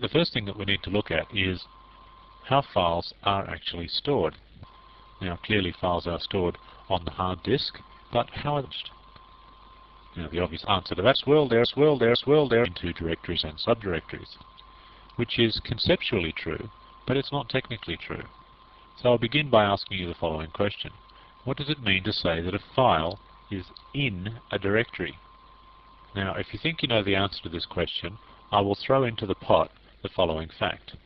the first thing that we need to look at is how files are actually stored. Now, clearly files are stored on the hard disk, but how are they stored? Now, the obvious answer to that is, well, they're into directories and subdirectories, which is conceptually true, but it's not technically true. So I'll begin by asking you the following question. What does it mean to say that a file is in a directory? Now, if you think you know the answer to this question, I will throw into the pot the following fact.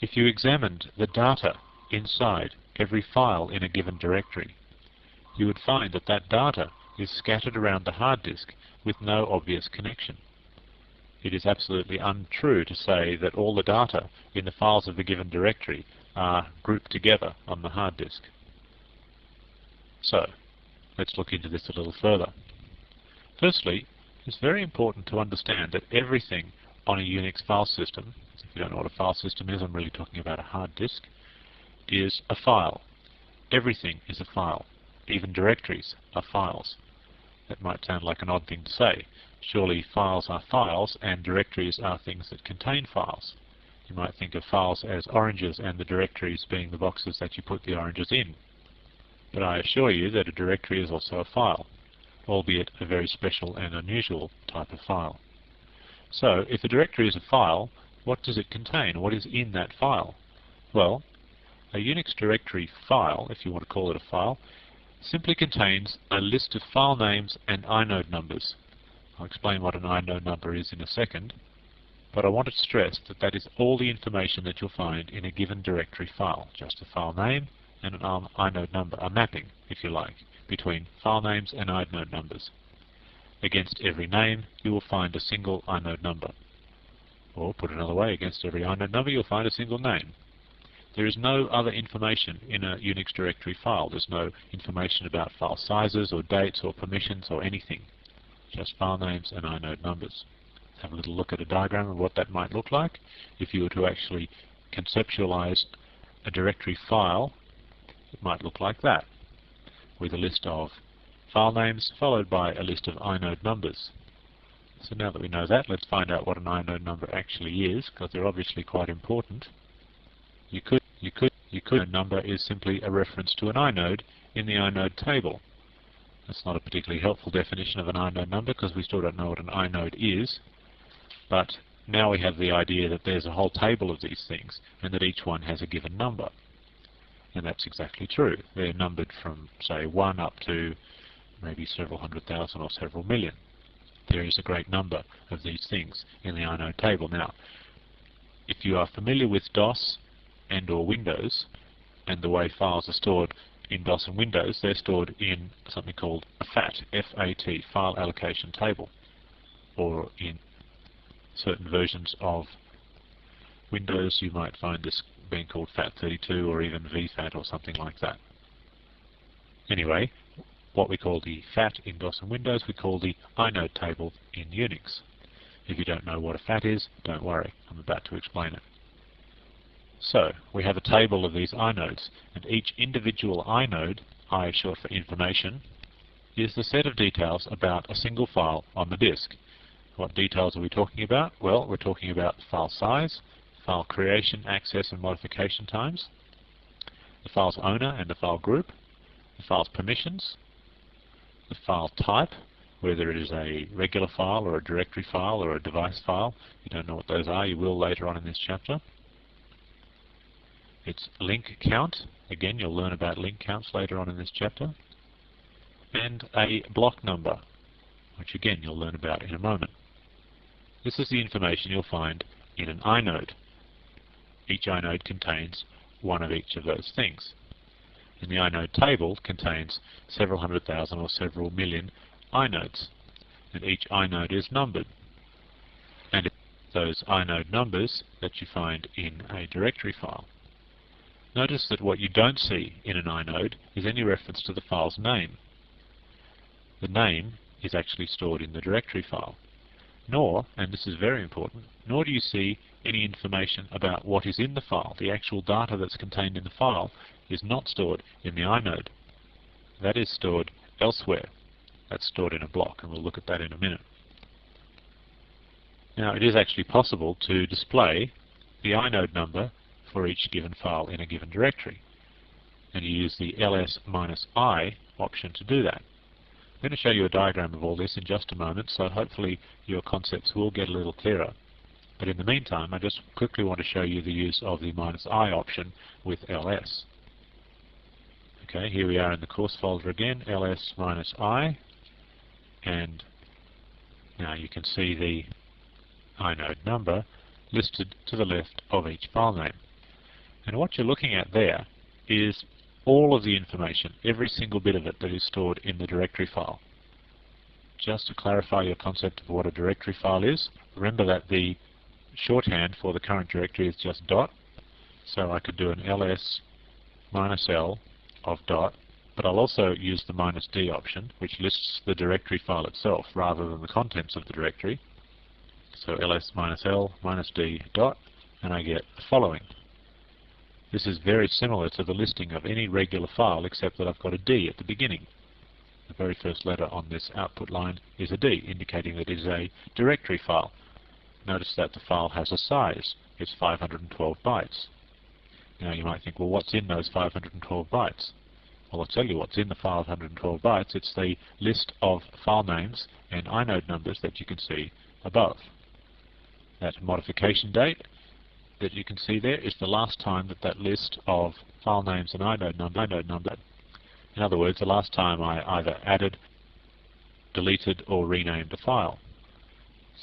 If you examined the data inside every file in a given directory, you would find that that data is scattered around the hard disk with no obvious connection. It is absolutely untrue to say that all the data in the files of a given directory are grouped together on the hard disk. So, let's look into this a little further. Firstly, it's very important to understand that everything on a Unix file system, if you don't know what a file system is, I'm really talking about a hard disk, is a file. Everything is a file. Even directories are files. That might sound like an odd thing to say. Surely files are files and directories are things that contain files. You might think of files as oranges and the directories being the boxes that you put the oranges in. But I assure you that a directory is also a file, albeit a very special and unusual type of file. So, if a directory is a file, what does it contain? What is in that file? Well, a Unix directory file, if you want to call it a file, simply contains a list of file names and inode numbers. I'll explain what an inode number is in a second, but I want to stress that that is all the information that you'll find in a given directory file, just a file name and an inode number, a mapping, if you like, between file names and inode numbers. Against every name, you will find a single inode number. Or, put another way, against every inode number, you'll find a single name. There is no other information in a Unix directory file. There's no information about file sizes or dates or permissions or anything. Just file names and inode numbers. Let's have a little look at a diagram of what that might look like. If you were to actually conceptualize a directory file, it might look like that, with a list of file names followed by a list of inode numbers. So now that we know that, let's find out what an inode number actually is, because they're obviously quite important. A number is simply a reference to an inode in the inode table. That's not a particularly helpful definition of an inode number because we still don't know what an inode is, but now we have the idea that there's a whole table of these things and that each one has a given number. And that's exactly true. They're numbered from, say, 1 up to maybe several 100,000 or several million. There is a great number of these things in the inode table. Now, if you are familiar with DOS and or Windows, and the way files are stored in DOS and Windows, they're stored in something called a FAT, F-A-T, File Allocation Table, or in certain versions of Windows you might find this being called FAT32 or even VFAT or something like that. Anyway, what we call the FAT in DOS and Windows, we call the inode table in Unix. If you don't know what a FAT is, don't worry, I'm about to explain it. So, we have a table of these inodes, and each individual inode, I is short for information, is the set of details about a single file on the disk. What details are we talking about? Well, we're talking about the file size, file creation, access and modification times, the file's owner and the file group, the file's permissions, the file type, whether it is a regular file or a directory file or a device file. If you don't know what those are, you will later on in this chapter. Its link count, again you'll learn about link counts later on in this chapter, and a block number, which again you'll learn about in a moment. This is the information you'll find in an inode. Each inode contains one of each of those things. And the inode table contains several 100,000 or several million inodes, and each inode is numbered. And it's those inode numbers that you find in a directory file. Notice that what you don't see in an inode is any reference to the file's name. The name is actually stored in the directory file. Nor, and this is very important, nor do you see any information about what is in the file. The actual data that's contained in the file is not stored in the inode. That is stored elsewhere. That's stored in a block, and we'll look at that in a minute. Now, it is actually possible to display the inode number for each given file in a given directory, and you use the ls-i option to do that. I'm going to show you a diagram of all this in just a moment, so hopefully your concepts will get a little clearer. But in the meantime, I just quickly want to show you the use of the -i option with ls. Okay, here we are in the course folder again, ls-i, and now you can see the inode number listed to the left of each file name. And what you're looking at there is all of the information, every single bit of it that is stored in the directory file. Just to clarify your concept of what a directory file is, remember that the shorthand for the current directory is just dot, so I could do an ls-l of dot, but I'll also use the -d option, which lists the directory file itself rather than the contents of the directory. So ls-l -d dot, and I get the following. This is very similar to the listing of any regular file, except that I've got a D at the beginning. The very first letter on this output line is a D, indicating that it is a directory file. Notice that the file has a size. It's 512 bytes. Now you might think, well, what's in those 512 bytes? Well, I'll tell you what's in the 512 bytes. It's the list of file names and inode numbers that you can see above. That modification date that you can see there is the last time that that list of file names and inode number. In other words, the last time I either added, deleted, or renamed a file.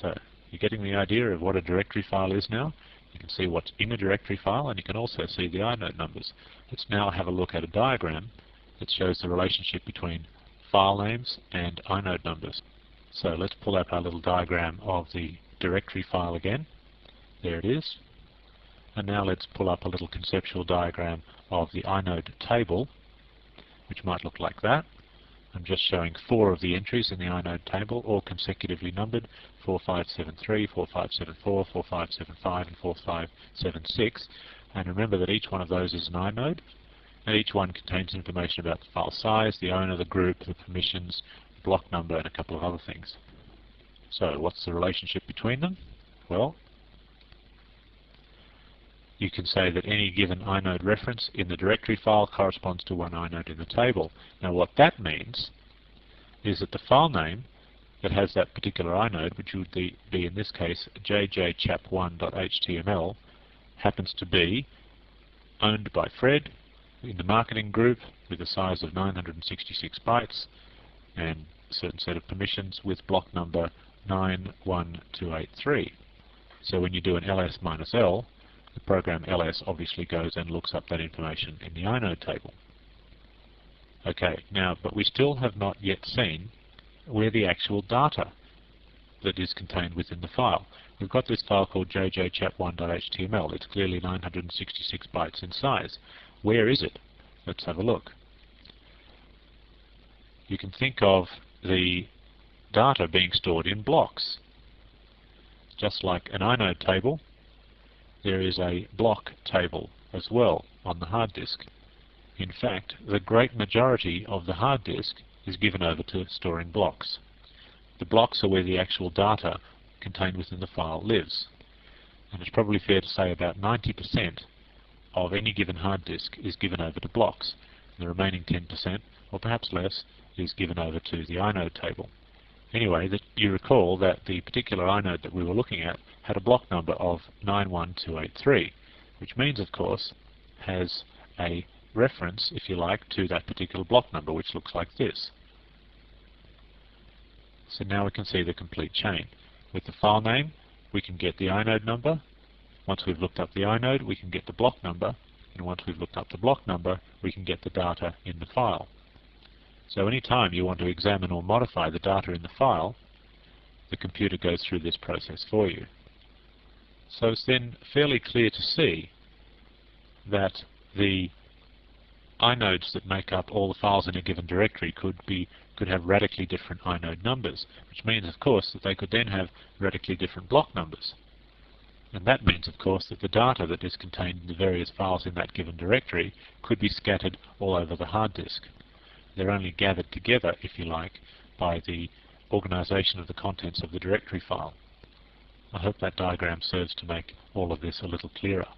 So you're getting the idea of what a directory file is now. You can see what's in a directory file, and you can also see the inode numbers. Let's now have a look at a diagram that shows the relationship between file names and inode numbers. So let's pull up our little diagram of the directory file again. There it is. And now let's pull up a little conceptual diagram of the inode table, which might look like that. I'm just showing 4 of the entries in the inode table, all consecutively numbered: 4573, 4574, 4575, and 4576. And remember that each one of those is an inode, and each one contains information about the file size, the owner, the group, the permissions, block number, and a couple of other things. So what's the relationship between them? Well, you can say that any given inode reference in the directory file corresponds to one inode in the table. Now what that means is that the file name that has that particular inode, which would be in this case jjchap1.html, happens to be owned by Fred in the marketing group with a size of 966 bytes and a certain set of permissions with block number 91283. So when you do an ls-l, the program ls obviously goes and looks up that information in the inode table. Okay, now, but we still have not yet seen where the actual data that is contained within the file. We've got this file called jjchap1.html. It's clearly 966 bytes in size. Where is it? Let's have a look. You can think of the data being stored in blocks. Just like an inode table, there is a block table as well on the hard disk. In fact, the great majority of the hard disk is given over to storing blocks. The blocks are where the actual data contained within the file lives. And it's probably fair to say about 90% of any given hard disk is given over to blocks. And the remaining 10%, or perhaps less, is given over to the inode table. Anyway, you recall that the particular inode that we were looking at had a block number of 91283, which means, of course, has a reference, if you like, to that particular block number, which looks like this. So now we can see the complete chain. With the file name, we can get the inode number. Once we've looked up the inode, we can get the block number. And once we've looked up the block number, we can get the data in the file. So any time you want to examine or modify the data in the file, the computer goes through this process for you. So it's then fairly clear to see that the inodes that make up all the files in a given directory could have radically different inode numbers, which means, of course, that they could then have radically different block numbers. And that means, of course, that the data that is contained in the various files in that given directory could be scattered all over the hard disk. They're only gathered together, if you like, by the organization of the contents of the directory file. I hope that diagram serves to make all of this a little clearer.